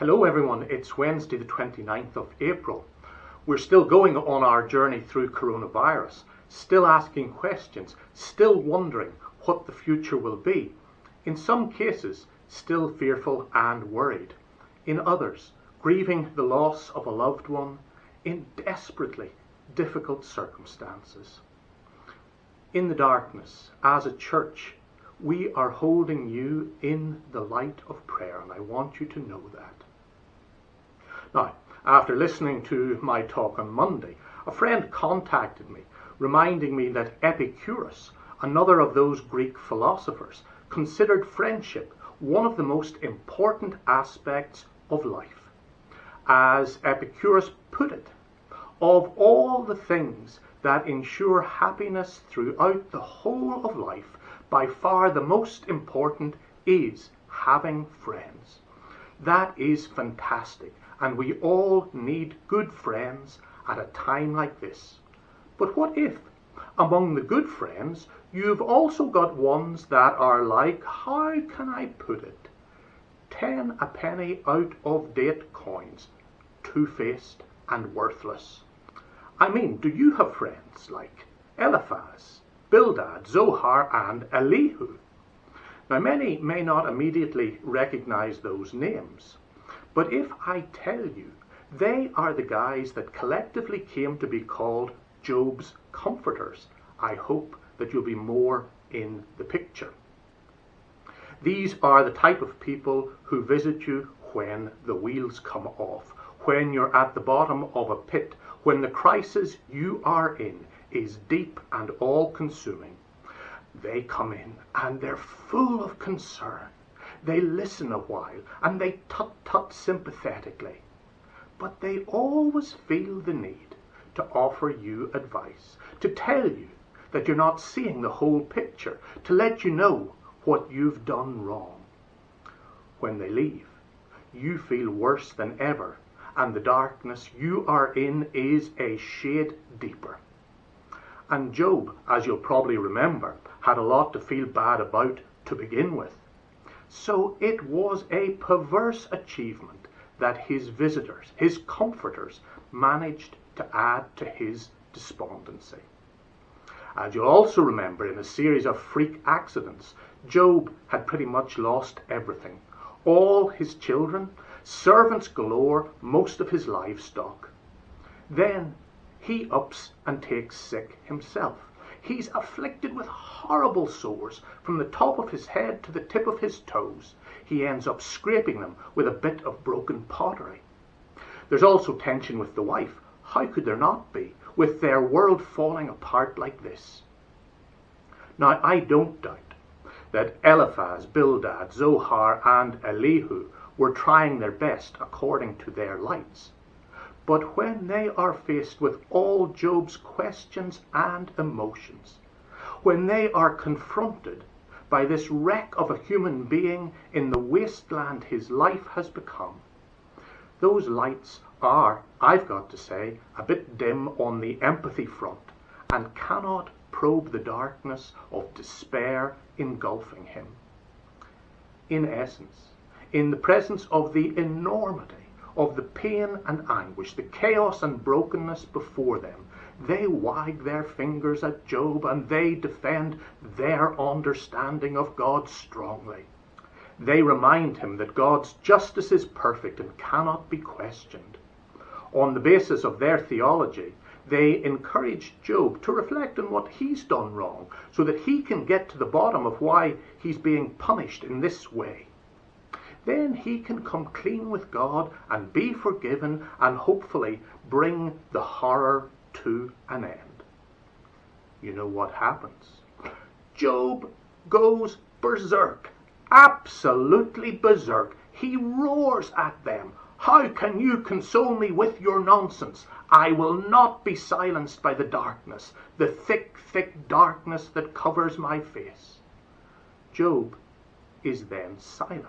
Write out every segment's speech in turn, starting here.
Hello everyone, it's Wednesday the 29th of April. We're still going on our journey through coronavirus, still asking questions, still wondering what the future will be. In some cases, still fearful and worried. In others, grieving the loss of a loved one in desperately difficult circumstances. In the darkness, as a church, we are holding you in the light of prayer, and I want you to know that. Now, after listening to my talk on Monday, a friend contacted me, reminding me that Epicurus, another of those Greek philosophers, considered friendship one of the most important aspects of life. As Epicurus put it, of all the things that ensure happiness throughout the whole of life, by far the most important is having friends. That is fantastic, and we all need good friends at a time like this. But what if, among the good friends, you've also got ones that are like, how can I put it, 10 a penny out of date coins, two-faced and worthless? I mean, do you have friends like Eliphaz, Bildad, Zohar and Elihu? Now, many may not immediately recognize those names, but if I tell you, they are the guys that collectively came to be called Job's comforters, I hope that you'll be more in the picture. These are the type of people who visit you when the wheels come off, when you're at the bottom of a pit, when the crisis you are in is deep and all-consuming. They come in and they're full of concern. They listen a while and they tut-tut sympathetically. But they always feel the need to offer you advice, to tell you that you're not seeing the whole picture, to let you know what you've done wrong. When they leave, you feel worse than ever, and the darkness you are in is a shade deeper. And Job, as you'll probably remember, had a lot to feel bad about to begin with. So it was a perverse achievement that his visitors, his comforters, managed to add to his despondency. As you'll also remember, in a series of freak accidents, Job had pretty much lost everything. All his children, servants galore, most of his livestock. Then he ups and takes sick himself. He's afflicted with horrible sores from the top of his head to the tip of his toes. He ends up scraping them with a bit of broken pottery. There's also tension with the wife. How could there not be, with their world falling apart like this? Now, I don't doubt that Eliphaz, Bildad, Zohar and Elihu were trying their best according to their lights. But when they are faced with all Job's questions and emotions, when they are confronted by this wreck of a human being in the wasteland his life has become, those lights are, I've got to say, a bit dim on the empathy front and cannot probe the darkness of despair engulfing him. In essence, in the presence of the enormity of the pain and anguish, the chaos and brokenness before them, they wag their fingers at Job and they defend their understanding of God strongly. They remind him that God's justice is perfect and cannot be questioned. On the basis of their theology, they encourage Job to reflect on what he's done wrong so that he can get to the bottom of why he's being punished in this way. Then he can come clean with God and be forgiven and hopefully bring the horror to an end. You know what happens? Job goes berserk, absolutely berserk. He roars at them. How can you console me with your nonsense? I will not be silenced by the darkness, the thick, thick darkness that covers my face. Job is then silent.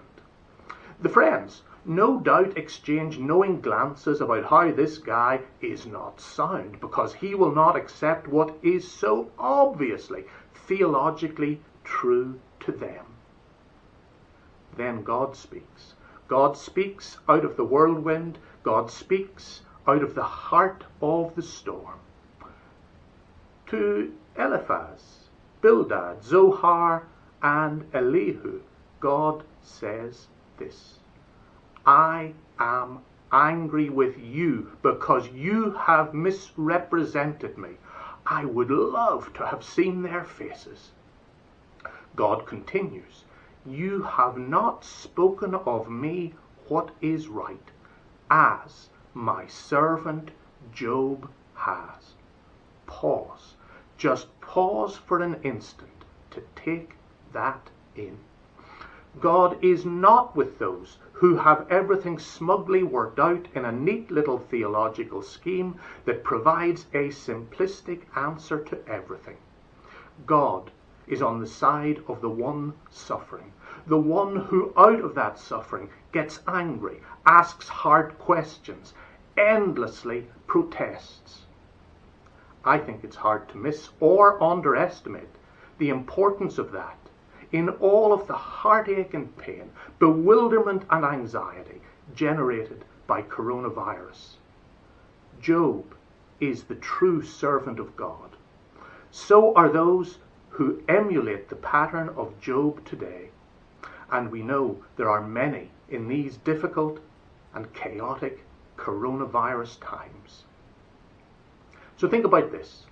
The friends no doubt exchange knowing glances about how this guy is not sound because he will not accept what is so obviously theologically true to them. Then God speaks. God speaks out of the whirlwind. God speaks out of the heart of the storm. To Eliphaz, Bildad, Zohar, and Elihu, God says this: I am angry with you because you have misrepresented me. I would love to have seen their faces. God continues, you have not spoken of me what is right, as my servant Job has. Pause. Just pause for an instant to take that in. God is not with those who have everything smugly worked out in a neat little theological scheme that provides a simplistic answer to everything. God is on the side of the one suffering, the one who out of that suffering gets angry, asks hard questions, endlessly protests. I think it's hard to miss or underestimate the importance of that in all of the heartache and pain, bewilderment and anxiety generated by coronavirus. Job is the true servant of God. So are those who emulate the pattern of Job today. And we know there are many in these difficult and chaotic coronavirus times. So think about this.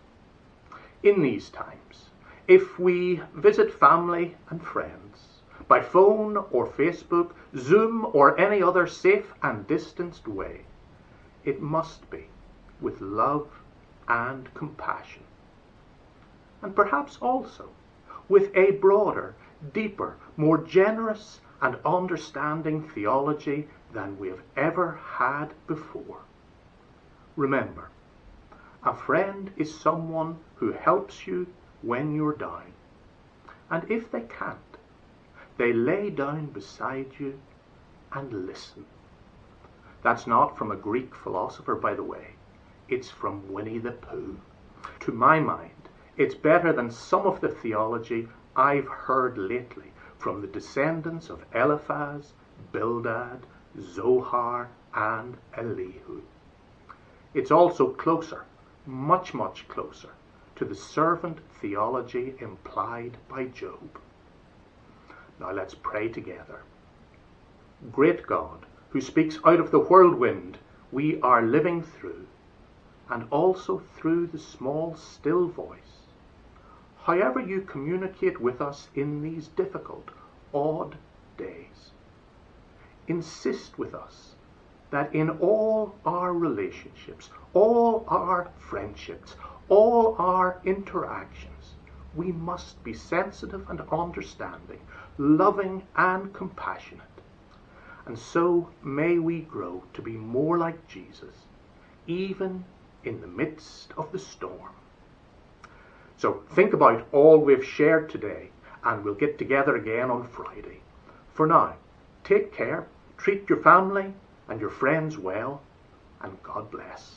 In these times, if we visit family and friends by phone or Facebook, Zoom, or any other safe and distanced way, it must be with love and compassion. And perhaps also with a broader, deeper, more generous and understanding theology than we have ever had before. Remember, a friend is someone who helps you when you're down. And if they can't, they lay down beside you and listen. That's not from a Greek philosopher, by the way. It's from Winnie the Pooh. To my mind, it's better than some of the theology I've heard lately from the descendants of Eliphaz, Bildad, Zohar, and Elihu. It's also closer, much, much closer to the servant theology implied by Job. Now let's pray together. Great God, who speaks out of the whirlwind we are living through, and also through the small, still voice, however you communicate with us in these difficult, odd days, insist with us that in all our relationships, all our friendships, all our interactions, we must be sensitive and understanding, loving and compassionate. And so may we grow to be more like Jesus, even in the midst of the storm. So think about all we've shared today, and we'll get together again on Friday. For now, take care, treat your family and your friends well, and God bless.